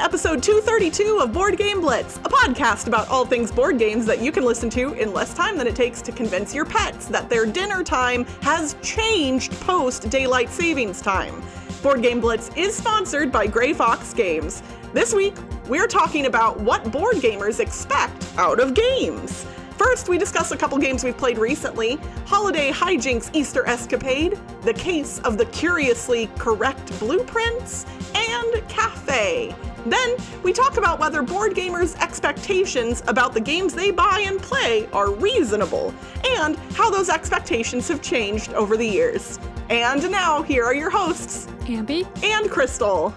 episode 232 of Board Game Blitz, a podcast about all things board games that you can listen to in less time than it takes to convince your pets that their dinner time has changed post-daylight savings time. Board Game Blitz is sponsored by Gray Fox Games. This week, we're talking about what board gamers expect out of games. First, we discuss a couple games we've played recently, Holiday Hijinks Easter Escapade, The Case of the Curiously Correct Blueprints, and Café. Then, we talk about whether board gamers' expectations about the games they buy and play are reasonable, and how those expectations have changed over the years. And now, here are your hosts, Ambie and Crystal.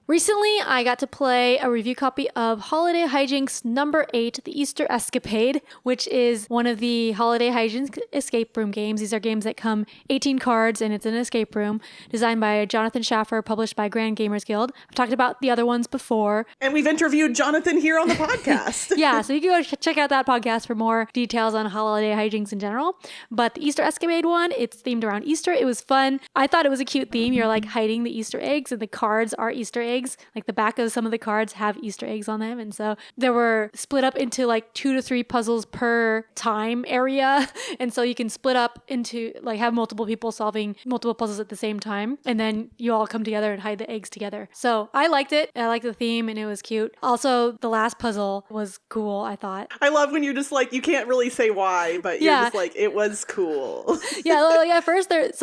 Recently, I got to play a review copy of Holiday Hijinks number 8, The Easter Escapade, which is one of the Holiday Hijinks escape room games. These are games that come 18 cards, and it's an escape room, designed by Jonathan Schaffer, published by Grand Gamers Guild. I've talked about the other ones before. And we've interviewed Jonathan here on the podcast. Yeah, so you can go check out that podcast for more details on Holiday Hijinks in general. But the Easter Escapade one, it's themed around Easter. It was fun. I thought it was a cute theme. You're like hiding the Easter eggs, and the cards are Easter eggs. Like the back of some of the cards have Easter eggs on them. And so they were split up into like 2 to 3 puzzles per time area. And so you can split up into like have multiple people solving multiple puzzles at the same time. And then you all come together and hide the eggs together. So I liked it. I liked the theme and it was cute. Also, the last puzzle was cool, I thought. I love when you're just like, you can't really say why, but you're just like, it was cool. Yeah, like at first it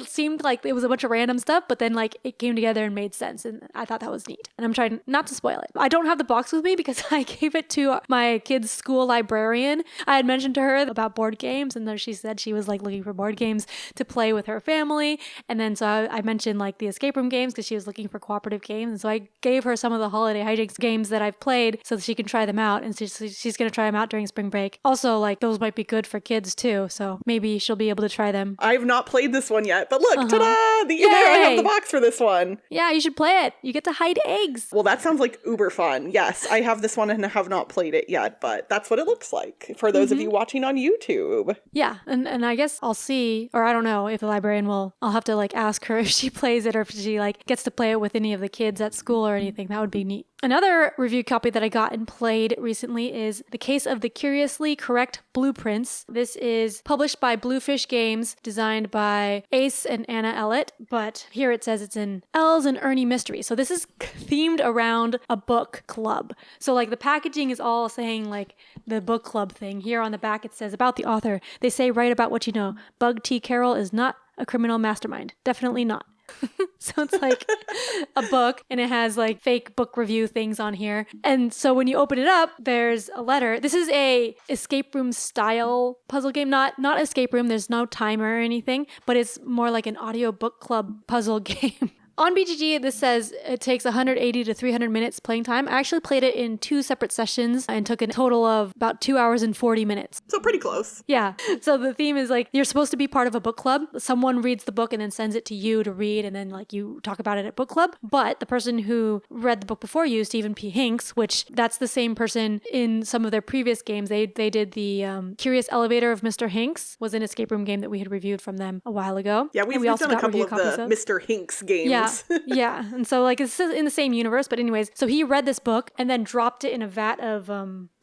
seemed like it was a bunch of random stuff, but then like it came together and made sense. And I thought that was neat. And I'm trying not to spoil it. I don't have the box with me because I gave it to my kid's school librarian. I had mentioned to her about board games, and then she said she was like looking for board games to play with her family. And then so I mentioned like the escape room games because she was looking for cooperative games. And so I gave her some of the Holiday Hijinks games that I've played so that she can try them out. And she's going to try them out during spring break. Also, like those might be good for kids too. So maybe she'll be able to try them. I've not played this one yet, but look, ta-da! I have the box for this one. Yeah, you should play it. You get to hide eggs. Well, that sounds like uber fun. Yes, I have this one and have not played it yet, but that's what it looks like for those of you watching on YouTube. Yeah, and I guess I'll see, or I don't know if the librarian I'll have to like ask her if she plays it or if she like gets to play it with any of the kids at school or anything. That would be neat. Another review copy that I got and played recently is The Case of the Curiously Correct Blueprints. This is published by Bluefish Games, designed by Ace and Anna Ellett, but here it says it's an Els and Ernie mystery. So this is themed around a book club. So like the packaging is all saying like the book club thing. Here on the back it says about the author. They say write about what you know. Bug T. Carroll is not a criminal mastermind. Definitely not. So it's like a book and it has like fake book review things on here. And so when you open it up, there's a letter. This is a escape room style puzzle game, not escape room. There's no timer or anything, but it's more like an audio book club puzzle game. On BGG, this says it takes 180 to 300 minutes playing time. I actually played it in 2 separate sessions and took a total of about 2 hours and 40 minutes. So pretty close. Yeah. So the theme is like, you're supposed to be part of a book club. Someone reads the book and then sends it to you to read, and then like you talk about it at book club. But the person who read the book before you, Stephen P. Hinks, which that's the same person in some of their previous games. They did the Curious Elevator of Mr. Hinks, was an escape room game that we had reviewed from them a while ago. Yeah, we've also done a couple of the Mr. Hinks games. Yeah. Yeah. And so like it's in the same universe, but anyways, so he read this book and then dropped it in a vat of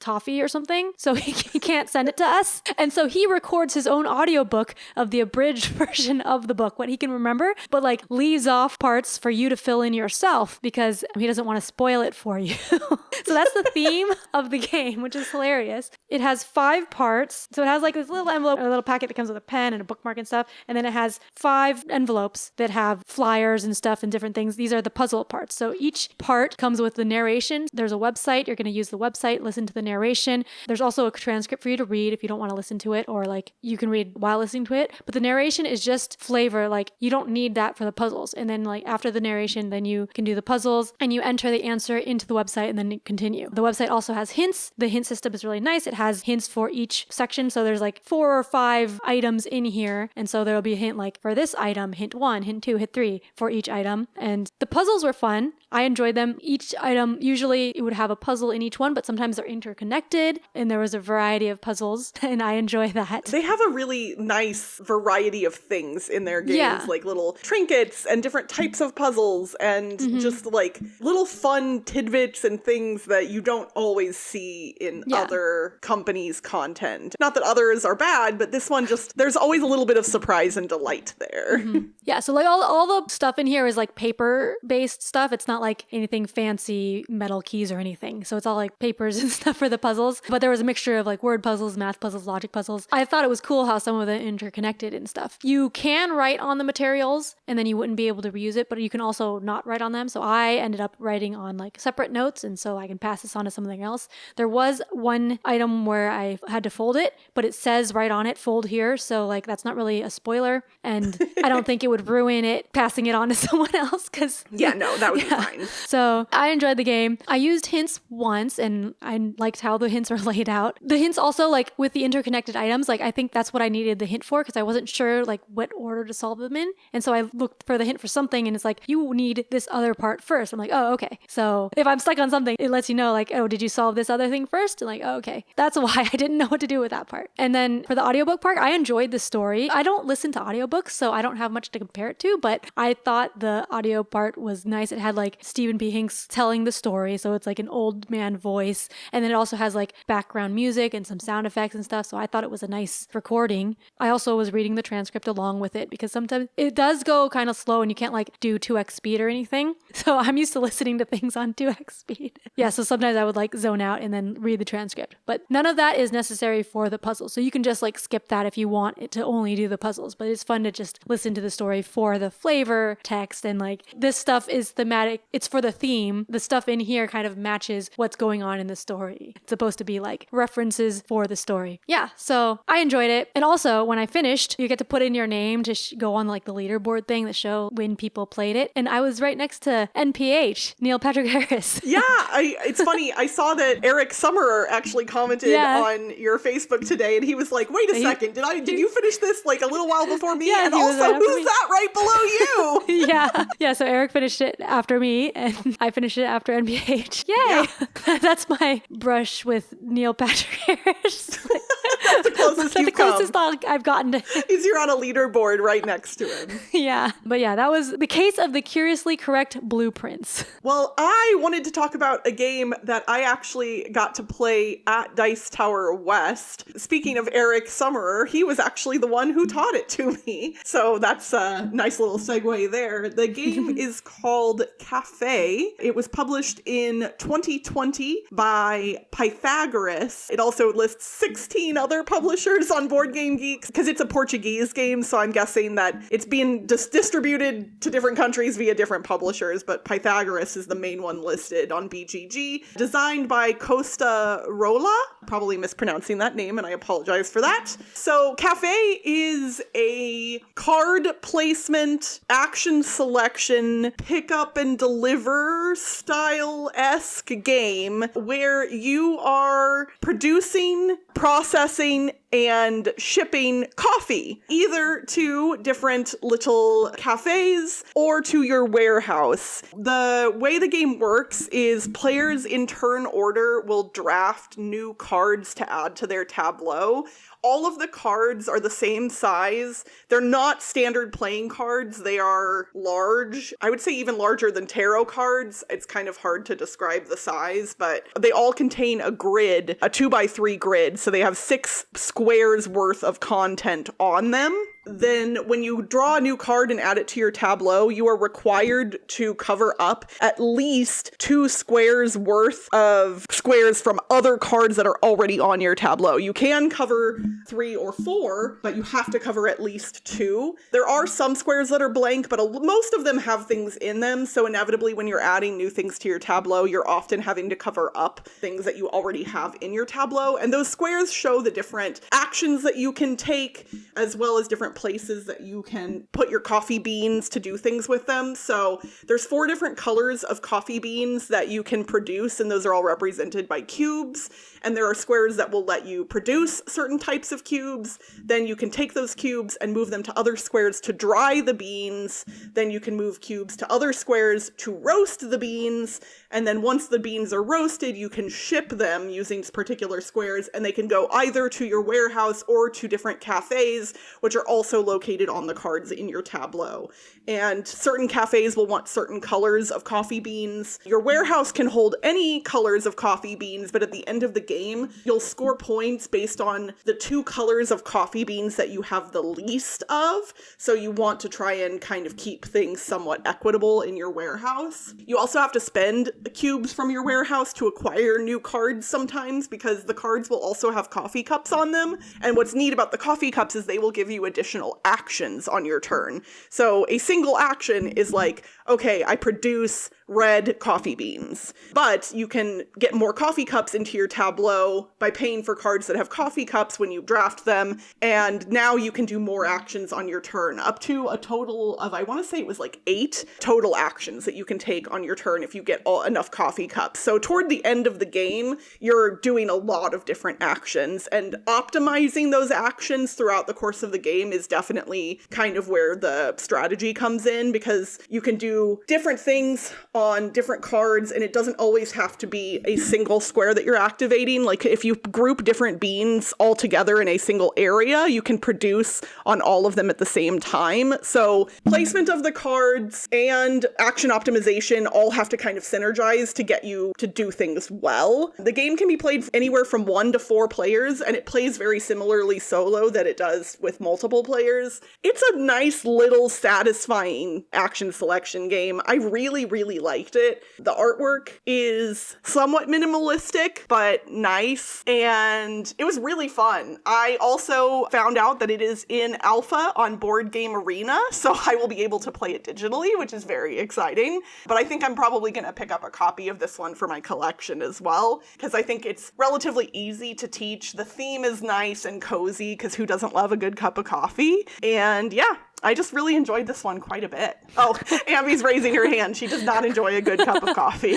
toffee or something. So he can't send it to us. And so he records his own audiobook of the abridged version of the book, what he can remember, but like leaves off parts for you to fill in yourself because he doesn't want to spoil it for you. So that's the theme of the game, which is hilarious. It has 5 parts. So it has like this little envelope, a little packet that comes with a pen and a bookmark and stuff. And then it has 5 envelopes that have flyers and stuff and different things. These are the puzzle parts. So each part comes with the narration. There's a website. You're going to use the website, listen to the narration. There's also a transcript for you to read if you don't want to listen to it, or like you can read while listening to it. But the narration is just flavor. Like you don't need that for the puzzles. And then like after the narration, then you can do the puzzles and you enter the answer into the website and then continue. The website also has hints. The hint system is really nice. It has hints for each section. So there's like 4 or 5 items in here. And so there'll be a hint like for this item, hint 1, hint 2, hint 3 for each item. And the puzzles were fun. I enjoyed them. Each item, usually it would have a puzzle in each one, but sometimes they're interconnected. interconnected, and there was a variety of puzzles, and I enjoy that. They have a really nice variety of things in their games, like little trinkets and different types of puzzles and just like little fun tidbits and things that you don't always see in other companies' content. Not that others are bad, but this one just, there's always a little bit of surprise and delight there. Yeah, so like all the stuff in here is like paper-based stuff. It's not like anything fancy metal keys or anything. So it's all like papers and stuff for the puzzles. But there was a mixture of like word puzzles, math puzzles, logic puzzles. I thought it was cool how some of them interconnected and stuff. You can write on the materials and then you wouldn't be able to reuse it, but you can also not write on them. So I ended up writing on like separate notes, and so I can pass this on to something else. There was one item where I had to fold it, but it says right on it, fold here. So like that's not really a spoiler, and I don't think it would ruin it passing it on to someone else, because that would be fine. So I enjoyed the game. I used hints once and I liked how the hints are laid out. The hints also, like with the interconnected items, like I think that's what I needed the hint for, because I wasn't sure like what order to solve them in. And so I looked for the hint for something and it's like, you need this other part first. I'm like, oh, okay. So if I'm stuck on something, it lets you know like, oh, did you solve this other thing first? And like, oh, okay. That's why I didn't know what to do with that part. And then for the audiobook part, I enjoyed the story. I don't listen to audiobooks, so I don't have much to compare it to, but I thought the audio part was nice. It had like Stephen P. Hinks telling the story, so it's like an old man voice, and then it also has like background music and some sound effects and stuff, so I thought it was a nice recording. I also was reading the transcript along with it because sometimes it does go kind of slow and you can't like do 2x speed or anything, so I'm used to listening to things on 2x speed. Yeah, so sometimes I would like zone out and then read the transcript, but none of that is necessary for the puzzle, so you can just like skip that if you want it to only do the puzzles, but it's fun to just listen to the story for the flavor text, and like this stuff is thematic, it's for the theme. The stuff in here kind of matches what's going on in the story. It's supposed to be like references for the story. Yeah, so I enjoyed it. And also when I finished, you get to put in your name to go on like the leaderboard thing that show when people played it, and I was right next to NPH, Neil Patrick Harris. Yeah, it's funny. I saw that Eric Summerer actually commented on your Facebook today, and he was like, wait a second, did you finish this like a little while before me? Yeah, and also, who's that right below you? Yeah, so Eric finished it after me, and I finished it after NPH. Yay! Yeah. That's my brush with Neil Patrick Harris. That's the closest you've come. I've gotten to. You're on a leaderboard right next to him. Yeah, but yeah, that was the case of the curiously correct blueprints. Well, I wanted to talk about a game that I actually got to play at Dice Tower West. Speaking of Eric Summerer, he was actually the one who taught it to me. So that's a nice little segue there. The game is called Café. It was published in 2020 by Pythagoras. It also lists 16 other publishers on Board Game Geeks because it's a Portuguese game, so I'm guessing that it's being distributed to different countries via different publishers, but Pythagoras is the main one listed on BGG. Designed by Costa Rola. Probably mispronouncing that name, and I apologize for that. So Café is a card placement, action selection, pick up and deliver style-esque game where you are producing, processing, and shipping coffee, either to different little cafes or to your warehouse. The way the game works is players in turn order will draft new cards to add to their tableau. All of the cards are the same size. They're not standard playing cards. They are large. I would say even larger than tarot cards. It's kind of hard to describe the size, but they all contain a grid, a 2x3 grid. So they have 6 squares worth of content on them. Then when you draw a new card and add it to your tableau, you are required to cover up at least 2 squares worth of squares from other cards that are already on your tableau. You can cover 3 or 4, but you have to cover at least 2. There are some squares that are blank, but most of them have things in them. So inevitably when you're adding new things to your tableau, you're often having to cover up things that you already have in your tableau. And those squares show the different actions that you can take, as well as different places that you can put your coffee beans to do things with them. So there's 4 different colors of coffee beans that you can produce, and those are all represented by cubes. and there are squares that will let you produce certain types of cubes. Then you can take those cubes and move them to other squares to dry the beans. Then you can move cubes to other squares to roast the beans. And then once the beans are roasted, you can ship them using particular squares, and they can go either to your warehouse or to different cafes, which are also located on the cards in your tableau. And certain cafes will want certain colors of coffee beans. Your warehouse can hold any colors of coffee beans, but at the end of the game, you'll score points based on the 2 colors of coffee beans that you have the least of. So you want to try and kind of keep things somewhat equitable in your warehouse. You also have to spend cubes from your warehouse to acquire new cards sometimes, because the cards will also have coffee cups on them. And what's neat about the coffee cups is they will give you additional actions on your turn. So a single action is like, okay, I produce red coffee beans. But you can get more coffee cups into your tableau by paying for cards that have coffee cups when you draft them. And now you can do more actions on your turn, up to a total of, I want to say it was like 8 total actions that you can take on your turn if you get enough coffee cups. So toward the end of the game, you're doing a lot of different actions, and optimizing those actions throughout the course of the game is definitely kind of where the strategy comes in, because you can do different things on different cards, and it doesn't always have to be a single square that you're activating. Like if you group different beans all together in a single area, you can produce on all of them at the same time. So placement of the cards and action optimization all have to kind of synergize to get you to do things well. The game can be played anywhere from 1 to 4 players, and it plays very similarly solo that it does with multiple players. It's a nice little satisfying action selection game. I really, really liked it. The artwork is somewhat minimalistic, but nice, and it was really fun. I also found out that it is in alpha on Board Game Arena, so I will be able to play it digitally, which is very exciting. But I think I'm probably going to pick up a copy of this one for my collection as well, because I think it's relatively easy to teach. The theme is nice and cozy, because who doesn't love a good cup of coffee? And yeah, I just really enjoyed this one quite a bit. Oh, Ambie's raising her hand. She does not enjoy a good cup of coffee.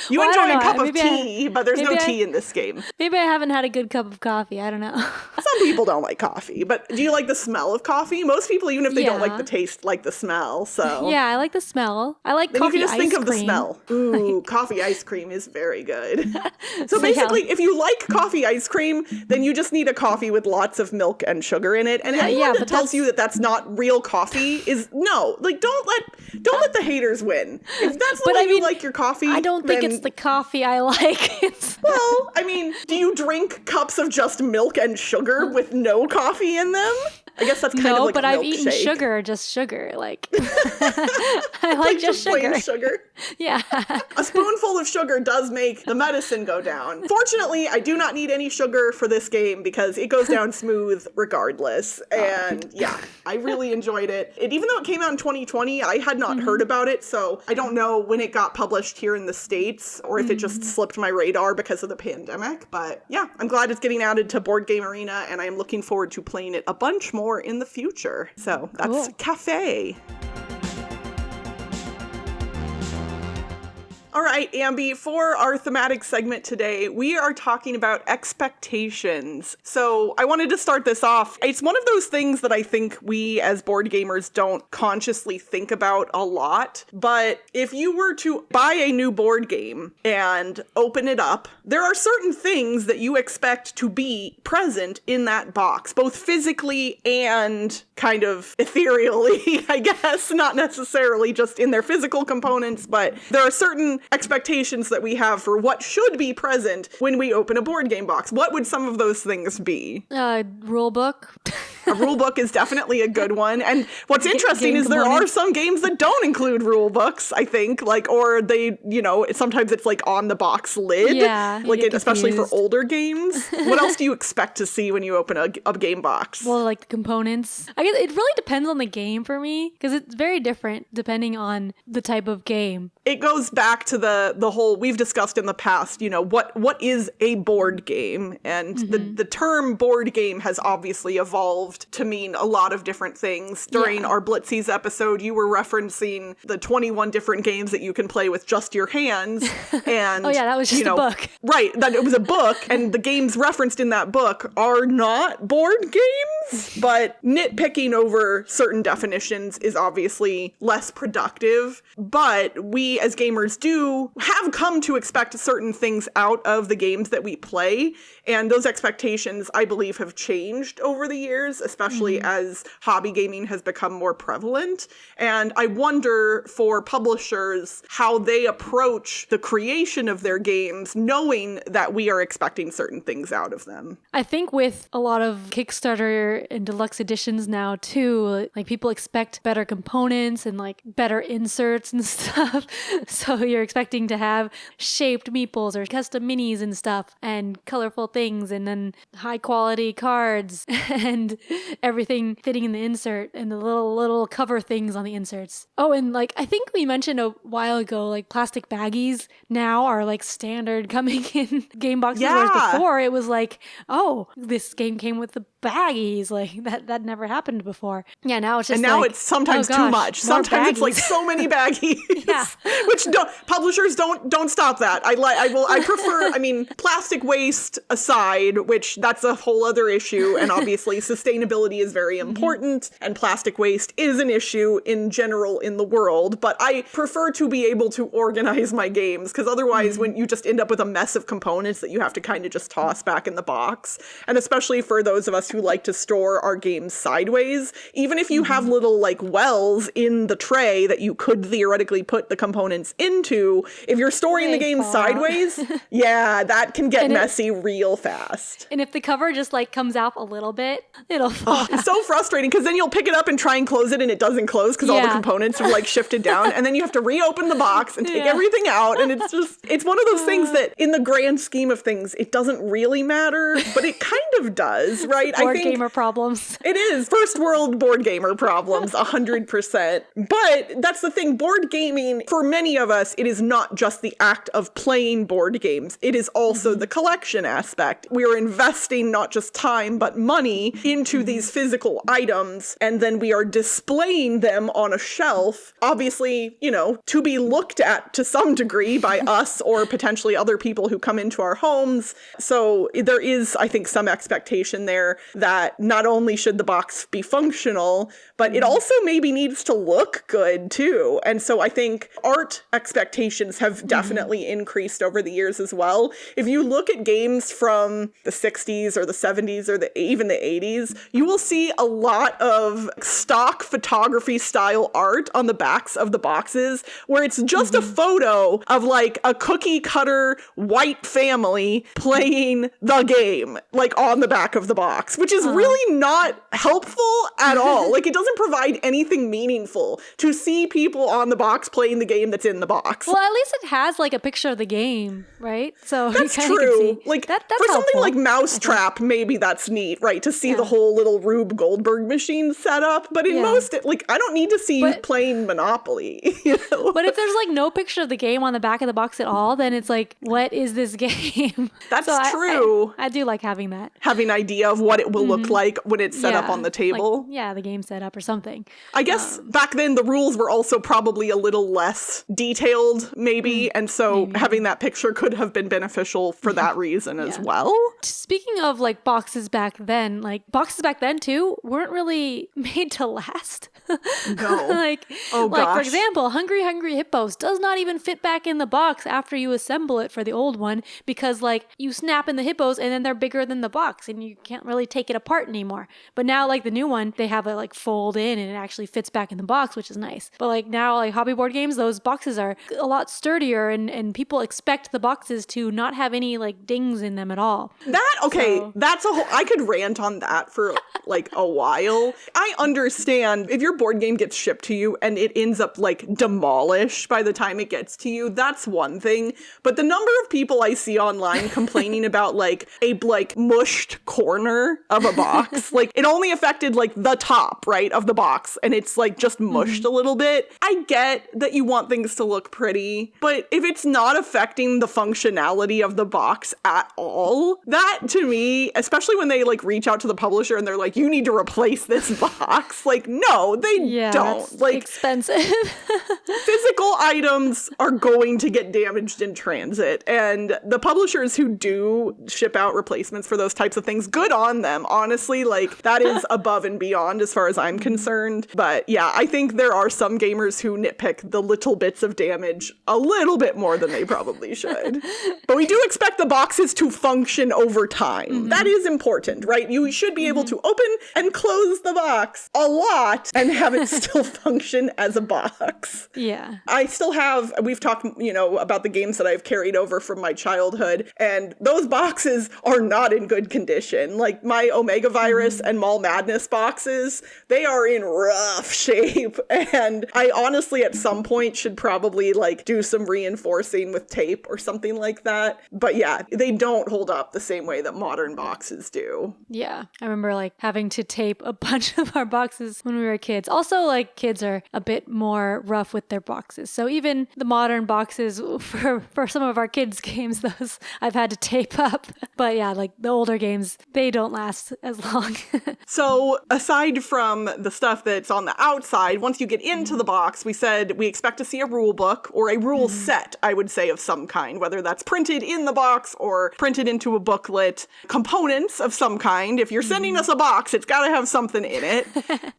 You enjoy a cup of tea, but there's no tea in this game. Maybe I haven't had a good cup of coffee. I don't know. Some people don't like coffee, but do you like the smell of coffee? Most people, even if they don't like the taste, like the smell. So yeah, I like the smell. I like coffee ice cream. You can just think of the smell. Ooh, coffee ice cream is very good. So basically, if you like coffee ice cream, then you just need a coffee with lots of milk and sugar in it. And anyone that tells you that that's not real coffee is no. Like, don't let the haters win. If that's the way you like your coffee, I don't think it's the coffee I like. Well, I mean, do you drink cups of just milk and sugar with no coffee in them? I guess that's kind of like a milkshake. No, but I've eaten sugar, just sugar. Like, I like just sugar. Plain sugar? Yeah. A spoonful of sugar does make the medicine go down. Fortunately, I do not need any sugar for this game because it goes down smooth regardless. And yeah, I really enjoyed it. Even though it came out in 2020, I had not heard about it. So I don't know when it got published here in the States or if it just slipped my radar because of the pandemic. But yeah, I'm glad it's getting added to Board Game Arena, and I am looking forward to playing it a bunch more in the future. So that's cool. Café. All right, Ambie, for our thematic segment today, we are talking about expectations. So I wanted to start this off. It's one of those things that I think we as board gamers don't consciously think about a lot. But if you were to buy a new board game and open it up, there are certain things that you expect to be present in that box, both physically and kind of ethereally, I guess, not necessarily just in their physical components, but there are certain expectations that we have for what should be present when we open a board game box. What would some of those things be? Rule book. A rule book is definitely a good one. And what's interesting is there are some games that don't include rule books, I think, like, or they, sometimes it's like on the box lid. Yeah. Like, especially for older games. What else do you expect to see when you open a game box? Well, like the components. I guess it really depends on the game for me, because it's very different depending on the type of game. It goes back to the whole, we've discussed in the past, what is a board game? And the term board game has obviously evolved evolved to mean a lot of different things. During our Blitzies episode, you were referencing the 21 different games that you can play with just your hands. And oh yeah, that was just a book. Right, that it was a book, and the games referenced in that book are not board games, but nitpicking over certain definitions is obviously less productive. But we as gamers do have come to expect certain things out of the games that we play, and those expectations, I believe, have changed over the years, especially as hobby gaming has become more prevalent. And I wonder for publishers how they approach the creation of their games, knowing that we are expecting certain things out of them. I think with a lot of Kickstarter and deluxe editions now too, like people expect better components and like better inserts and stuff. So you're expecting to have shaped meeples or custom minis and stuff and colorful things and then high quality cards and everything fitting in the insert and the little cover things on the inserts. Oh, and like I think we mentioned a while ago, like plastic baggies now are like standard coming in game boxes. Whereas before it was like, oh, this game came with the baggies. Like that never happened before. Yeah, now it's just and now it's sometimes too much. Sometimes it's like so many baggies. Which publishers don't stop that. I prefer, I mean, plastic waste aside, which that's a whole other issue, and obviously sustainability is very important, and plastic waste is an issue in general in the world, but I prefer to be able to organize my games, because otherwise when you just end up with a mess of components that you have to kind of just toss back in the box, and especially for those of us who like to store our games sideways, even if you have little like wells in the tray that you could theoretically put the components into, if you're storing the game sideways, that can get messy real fast. And if the cover just like comes out a little bit, it'll fall out. It's so frustrating because then you'll pick it up and try and close it and it doesn't close because all the components are like shifted down, and then you have to reopen the box and take everything out, and it's one of those things that in the grand scheme of things it doesn't really matter, but it kind of does, right? Board gamer problems. It is first world board gamer problems 100%. But that's the thing, board gaming for many of us, it is not just the act of playing board games, it is also the collection aspect. We are investing not just time but money into these physical items, and then we are displaying them on a shelf, obviously, to be looked at to some degree by us or potentially other people who come into our homes. So there is, I think, some expectation there that not only should the box be functional, but it also maybe needs to look good too. And so I think art expectations have definitely increased over the years as well. If you look at games from the 60s or the 70s or even the 80s, you will see a lot of stock photography style art on the backs of the boxes where it's just a photo of like a cookie cutter white family playing the game, like on the back of the box, which is really not helpful at all. Like it doesn't provide anything meaningful to see people on the box playing the game that's in the box. Well, at least it has like a picture of the game, right? So that's you true. Can see. Like that's for something helpful. like Mousetrap, maybe that's neat, right? To see the whole little Rube Goldberg machine set up. But in most, like I don't need to see you playing Monopoly. But if there's like no picture of the game on the back of the box at all, then it's like, what is this game? That's true. I do like having that. Having an idea of what it will look like when it's set up on the table. Like, the game set up or something. I guess back then the rules were also probably a little less detailed, maybe. And so having that picture could have been beneficial for that reason as well. Speaking of like boxes back then too weren't really made to last. No. Like for example, Hungry Hippos does not even fit back in the box after you assemble it for the old one, because like you snap in the hippos and then they're bigger than the box and you can't really take it apart anymore. But now like the new one, they have it like fold in and it actually fits back in the box, which is nice. But like now like hobby board games, those boxes are a lot sturdier and people expect the boxes to not have any like dings in them at all. That's a whole, I could rant on that for like a while. I understand if you're your board game gets shipped to you and it ends up like demolished by the time it gets to you, that's one thing. But the number of people I see online complaining about like a like mushed corner of a box, like it only affected like the top, right, of the box, and it's like just mushed a little bit. I get that you want things to look pretty, but if it's not affecting the functionality of the box at all, that to me, especially when they like reach out to the publisher and they're like, you need to replace this box, like no, they don't. That's like expensive. Physical items are going to get damaged in transit, and the publishers who do ship out replacements for those types of things, good on them. Honestly, like that is above and beyond as far as I'm concerned. But yeah, I think there are some gamers who nitpick the little bits of damage a little bit more than they probably should. But we do expect the boxes to function over time. That is important, right? You should be able to open and close the box a lot and have it still function as a box. Yeah. I still have, we've talked, about the games that I've carried over from my childhood, and those boxes are not in good condition. Like my Omega Virus and Mall Madness boxes, they are in rough shape. And I honestly, at some point, should probably like do some reinforcing with tape or something like that. But yeah, they don't hold up the same way that modern boxes do. Yeah. I remember like having to tape a bunch of our boxes when we were kids. Also, like kids are a bit more rough with their boxes. So even the modern boxes for some of our kids' games, those I've had to tape up. But yeah, like the older games, they don't last as long. So aside from the stuff that's on the outside, once you get into the box, we said we expect to see a rule book or a rule set, I would say, of some kind, whether that's printed in the box or printed into a booklet, components of some kind. If you're sending us a box, it's got to have something in it.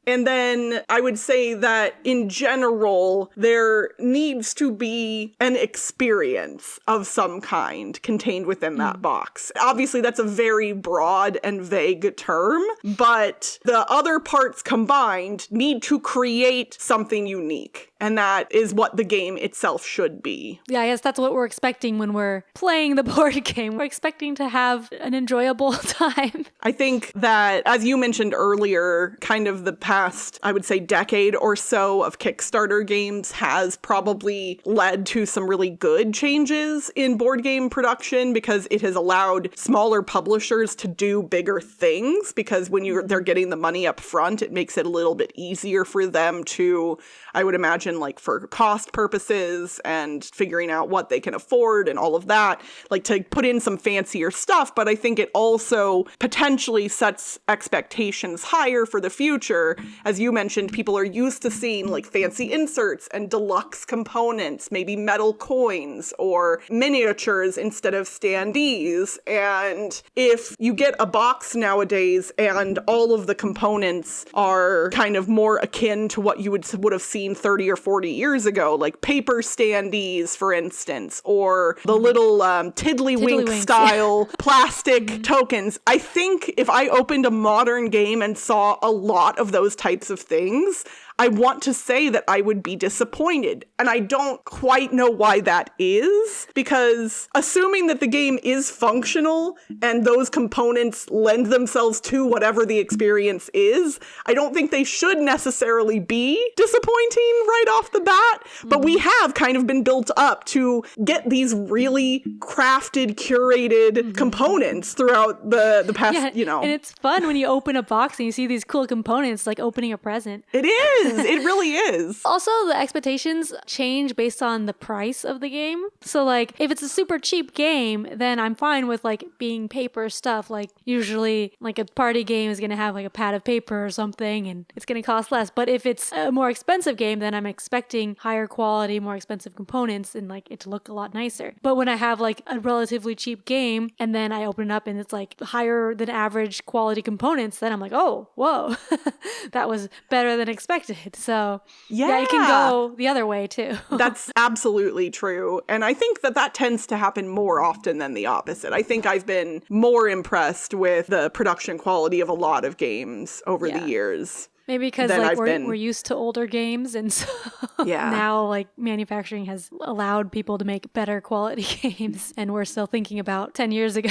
And then I would say that in general, there needs to be an experience of some kind contained within that box. Obviously, that's a very broad and vague term, but the other parts combined need to create something unique. And that is what the game itself should be. Yeah, I guess that's what we're expecting when we're playing the board game. We're expecting to have an enjoyable time. I think that, as you mentioned earlier, kind of the past, I would say, decade or so of Kickstarter games has probably led to some really good changes in board game production because it has allowed smaller publishers to do bigger things, because when they're getting the money up front, it makes it a little bit easier for them to, I would imagine, like for cost purposes and figuring out what they can afford and all of that, like to put in some fancier stuff. But I think it also potentially sets expectations higher for the future. As you mentioned, people are used to seeing like fancy inserts and deluxe components, maybe metal coins or miniatures instead of standees. And if you get a box nowadays and all of the components are kind of more akin to what you would have seen 30 or 40 years ago, like paper standees, for instance, or the little tiddlywink style plastic tokens. I think if I opened a modern game and saw a lot of those types of things, I want to say that I would be disappointed. And I don't quite know why that is, because assuming that the game is functional and those components lend themselves to whatever the experience is, I don't think they should necessarily be disappointing right off the bat. But we have kind of been built up to get these really crafted, curated components throughout the past, And it's fun when you open a box and you see these cool components, like opening a present. It is. It really is. Also, the expectations change based on the price of the game. So, like, if it's a super cheap game, then I'm fine with, like, being paper stuff. Like, usually, like, a party game is going to have, like, a pad of paper or something, and it's going to cost less. But if it's a more expensive game, then I'm expecting higher quality, more expensive components, and, like, it to look a lot nicer. But when I have, like, a relatively cheap game, and then I open it up and it's, like, higher than average quality components, then I'm like, oh, whoa, that was better than expected. So yeah, it can go the other way too. That's absolutely true. And I think that tends to happen more often than the opposite. I think I've been more impressed with the production quality of a lot of games over the years. Maybe because than like I've been. we're used to older games, and so Yeah. now like manufacturing has allowed people to make better quality games, and we're still thinking about 10 years ago.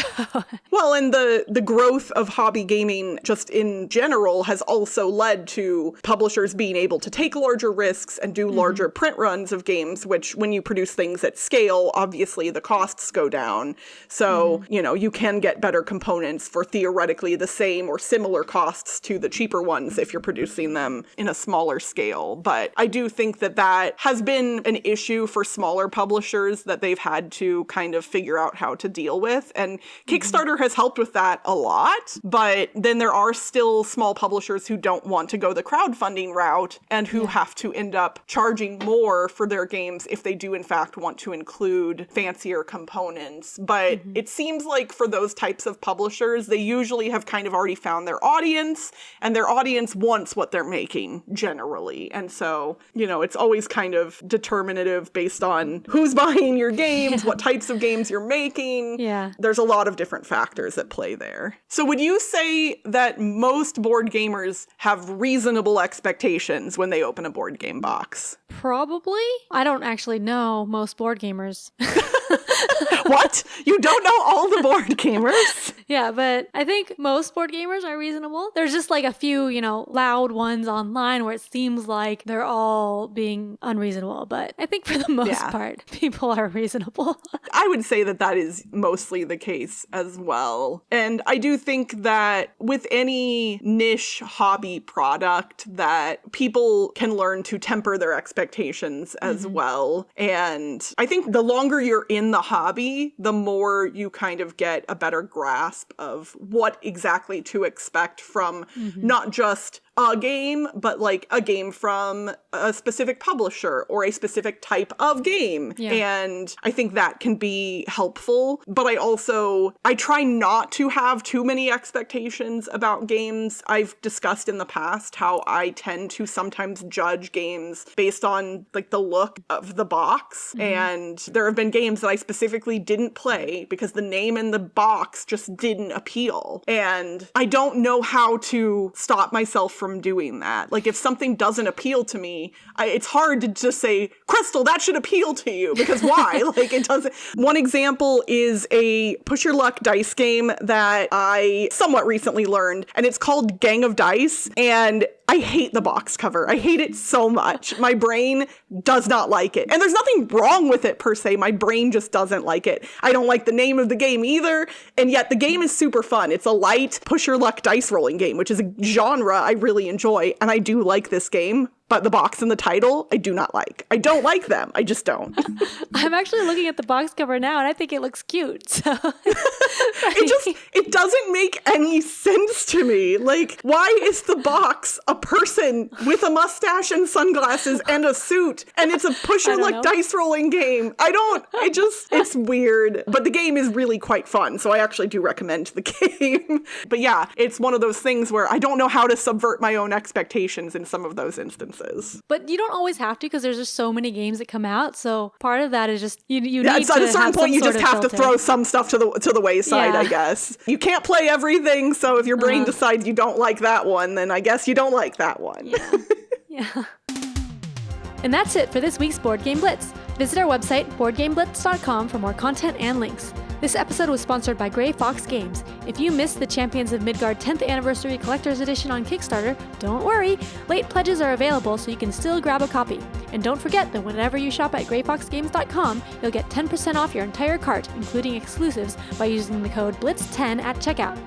Well, and the growth of hobby gaming just in general has also led to publishers being able to take larger risks and do larger print runs of games, which when you produce things at scale, obviously the costs go down. So, you know, you can get better components for theoretically the same or similar costs to the cheaper ones if you're producing them in a smaller scale. But I do think that that has been an issue for smaller publishers that they've had to kind of figure out how to deal with. And Kickstarter has helped with that a lot, but then there are still small publishers who don't want to go the crowdfunding route and who have to end up charging more for their games if they do in fact want to include fancier components. But it seems like for those types of publishers, they usually have kind of already found their audience, and their audience wants what they're making generally. And so, you know, it's always kind of determinative based on who's buying your games, what types of games you're making. Yeah. There's a lot of different factors at play there. So would you say that most board gamers have reasonable expectations when they open a board game box? Probably. I don't actually know most board gamers. What? You don't know all the board gamers? Yeah, but I think most board gamers are reasonable. There's just like a few, you know, loud ones online where it seems like they're all being unreasonable. But I think for the most part, people are reasonable. I would say that that is mostly the case as well. And I do think that with any niche hobby product that people can learn to temper their expectations as well. And I think the longer you're in the hobby, the more you kind of get a better grasp of what exactly to expect from not just a game, but like a game from a specific publisher or a specific type of game. Yeah. And I think that can be helpful. But I try not to have too many expectations about games. I've discussed in the past how I tend to sometimes judge games based on like the look of the box. And there have been games that I specifically didn't play because the name in the box just didn't appeal. And I don't know how to stop myself from doing that. Like if something doesn't appeal to me, it's hard to just say, Crystal, that should appeal to you, because why? Like it doesn't. One example is a push your luck dice game that I somewhat recently learned, and it's called Gang of Dice, and I hate the box cover. I hate it so much. My brain does not like it. And there's nothing wrong with it per se. My brain just doesn't like it. I don't like the name of the game either. And yet the game is super fun. It's a light push your luck dice rolling game, which is a genre I really enjoy. And I do like this game. But the box and the title, I do not like. I don't like them. I just don't. I'm actually looking at the box cover now, and I think it looks cute. So it doesn't make any sense to me. Like, why is the box a person with a mustache and sunglasses and a suit? And it's a push your luck dice rolling game. It's weird. But the game is really quite fun. So I actually do recommend the game. But yeah, it's one of those things where I don't know how to subvert my own expectations in some of those instances. But you don't always have to, because there's just so many games that come out. So part of that is just you need at to a certain point you just have to filter. throw some stuff to the wayside, I guess. You can't play everything, so if your brain decides you don't like that one, then I guess you don't like that one. Yeah. And that's it for this week's Board Game Blitz. Visit our website, boardgameblitz.com, for more content and links. This episode was sponsored by Grey Fox Games. If you missed the Champions of Midgard 10th Anniversary Collector's Edition on Kickstarter, don't worry. Late pledges are available, so you can still grab a copy. And don't forget that whenever you shop at greyfoxgames.com, you'll get 10% off your entire cart, including exclusives, by using the code BLITZ10 at checkout.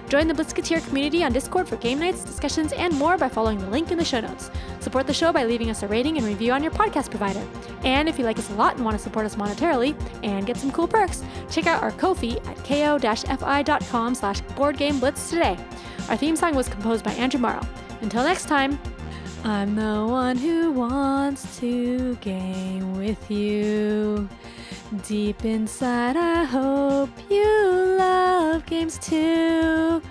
Join the Blitzketeer community on Discord for game nights, discussions, and more by following the link in the show notes. Support the show by leaving us a rating and review on your podcast provider. And if you like us a lot and want to support us monetarily and get some cool perks, check out our Ko-fi at ko-fi.com/boardgameblitz today. Our theme song was composed by Andrew Morrow. Until next time, I'm the one who wants to game with you. Deep inside, I hope you love games too.